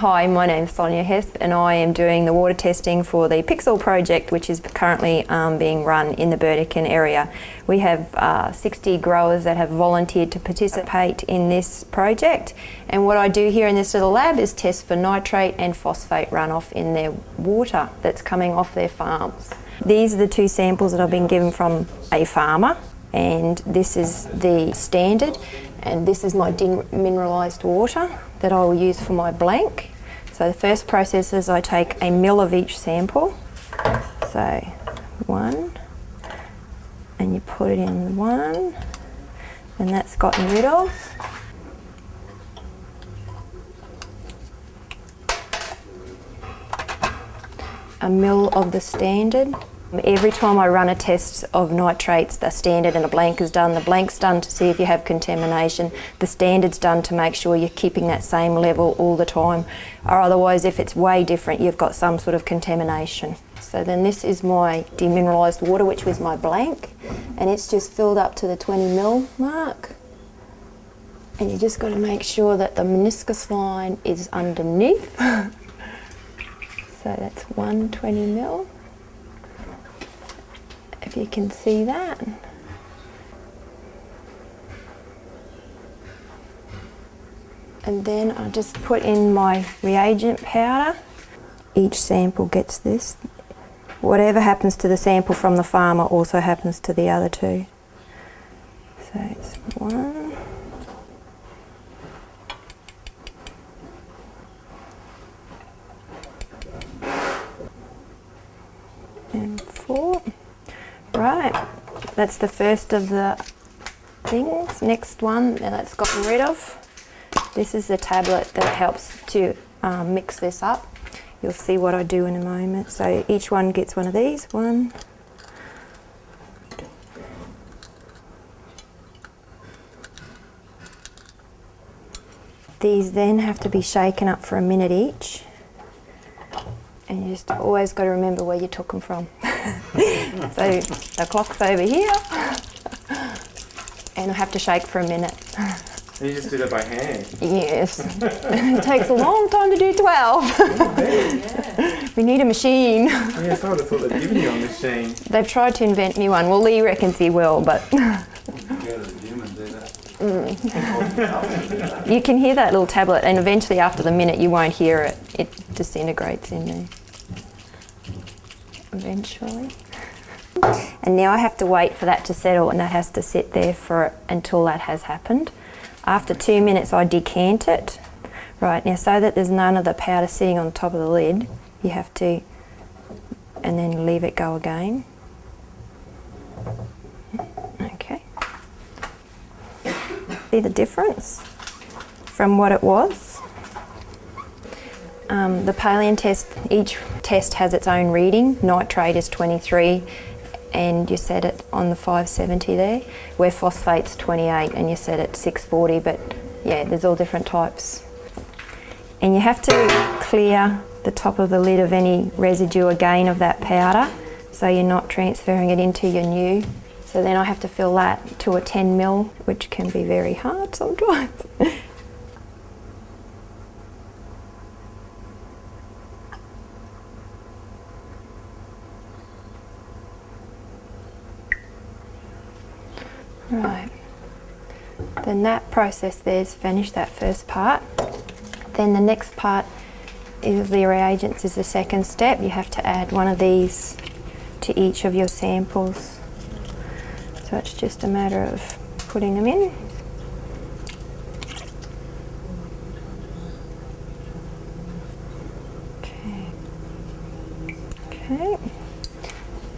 Hi, my name's Sonia Hesp and I am doing the water testing for the Pixel project, which is currently being run in the Burdekin area. We have 60 growers that have volunteered to participate in this project, and what I do here in this little lab is test for nitrate and phosphate runoff in their water that's coming off their farms. These are the two samples that I've been given from a farmer, and this is the standard, and this is my demineralised water that I will use for my blank. So the first process is I take a mil of each sample. So one, and you put it in one, and that's gotten rid of. A mil of the standard. Every time I run a test of nitrates, the standard and a blank is done. The blank's done to see if you have contamination. The standard's done to make sure you're keeping that same level all the time, or otherwise if it's way different you've got some sort of contamination. So then this is my demineralised water, which was my blank, and it's just filled up to the 20 mil mark. And you just got to make sure that the meniscus line is underneath. So that's 120 mil. If you can see that. And then I just put in my reagent powder. Each sample gets this. Whatever happens to the sample from the farmer also happens to the other two. So it's 1. And 4. Right, that's the first of the things. Next one, now that's gotten rid of. This is the tablet that helps to mix this up. You'll see what I do in a moment. So each one gets one of these. 1. These then have to be shaken up for a minute each. And you just always got to remember where you took them from. So the clock's over here, and I have to shake for a minute. And you just do that by hand? Yes. It takes a long time to do 12. Yeah. We need a machine. Yes, I would have thought they'd given you a machine. They've tried to invent me one. Well, Lee reckons he will, but... You can hear that little tablet, and eventually after the minute you won't hear it. It disintegrates in there. Eventually. And now I have to wait for that to settle, and that has to sit there until that has happened. After 2 minutes I decant it. Right, now so that there's none of the powder sitting on the top of the lid, you have to, and then leave it go again. Okay. See the difference from what it was? The Palintest, each test has its own reading. Nitrate is 23 and you set it on the 570 there, where phosphate's 28 and you set it 640, but yeah, there's all different types. And you have to clear the top of the lid of any residue again of that powder, so you're not transferring it into your new. So then I have to fill that to a 10 mil, which can be very hard sometimes. Right, then that process there's finished, that first part. Then the next part is the reagents is the second step. You have to add one of these to each of your samples. So it's just a matter of putting them in. Okay,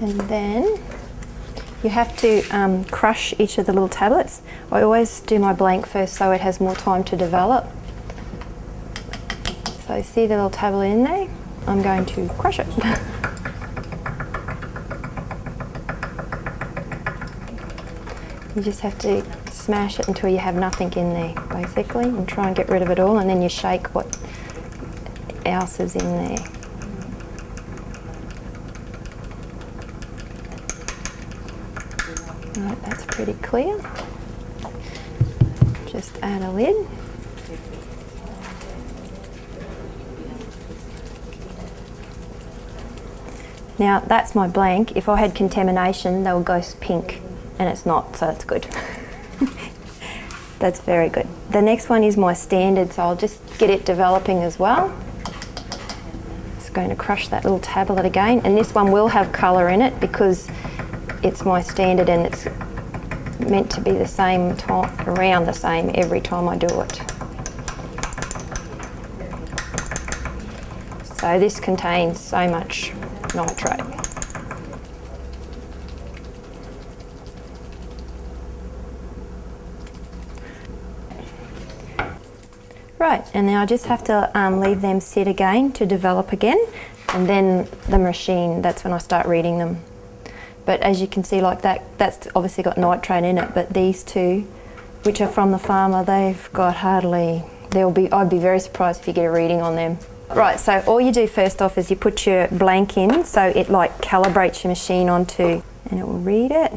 and then you have to crush each of the little tablets. I always do my blank first so it has more time to develop. So see the little tablet in there? I'm going to crush it. You just have to smash it until you have nothing in there, basically, and try and get rid of it all, and then you shake what else is in there. Right, that's pretty clear. Just add a lid. Now that's my blank. If I had contamination, they would go pink, and it's not, so that's good. That's very good. The next one is my standard, so I'll just get it developing as well. Just going to crush that little tablet again, and this one will have colour in it because it's my standard and it's meant to be the same time, around the same every time I do it. So this contains so much nitrate. Right, and now I just have to leave them sit again to develop again, and then the machine, that's when I start reading them. But as you can see, like that's obviously got nitrate in it, but these two, which are from the farmer, they've got hardly, I'd be very surprised if you get a reading on them. Right, so all you do first off is you put your blank in, so it like calibrates your machine onto, and it will read it.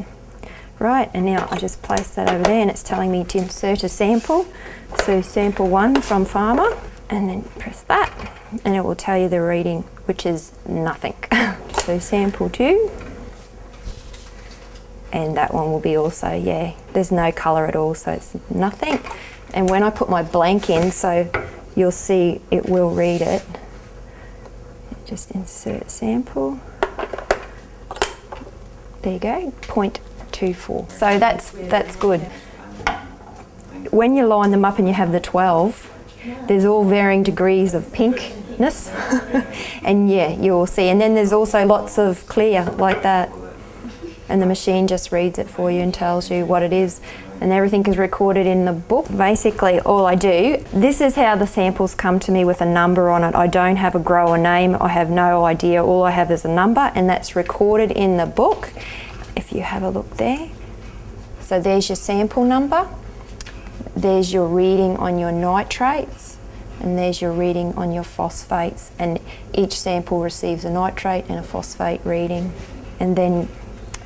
Right, and now I just place that over there, and it's telling me to insert a sample. So sample 1 from farmer, and then press that, and it will tell you the reading, which is nothing. So sample 2, and that one will be also, yeah, there's no colour at all, so it's nothing. And when I put my blank in, so you'll see it will read it. Just insert sample. There you go, 0.24. So that's good. When you line them up and you have the 12, there's all varying degrees of pinkness. And yeah, you'll see. And then there's also lots of clear like that. And the machine just reads it for you and tells you what it is. And everything is recorded in the book. Basically, all I do, this is how the samples come to me with a number on it. I don't have a grower name. I have no idea. All I have is a number, and that's recorded in the book. If you have a look there. So there's your sample number. There's your reading on your nitrates, and there's your reading on your phosphates. And each sample receives a nitrate and a phosphate reading. And then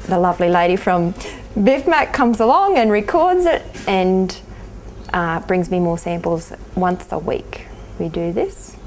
the lovely lady from BIFMAC comes along and records it and brings me more samples once a week. We do this.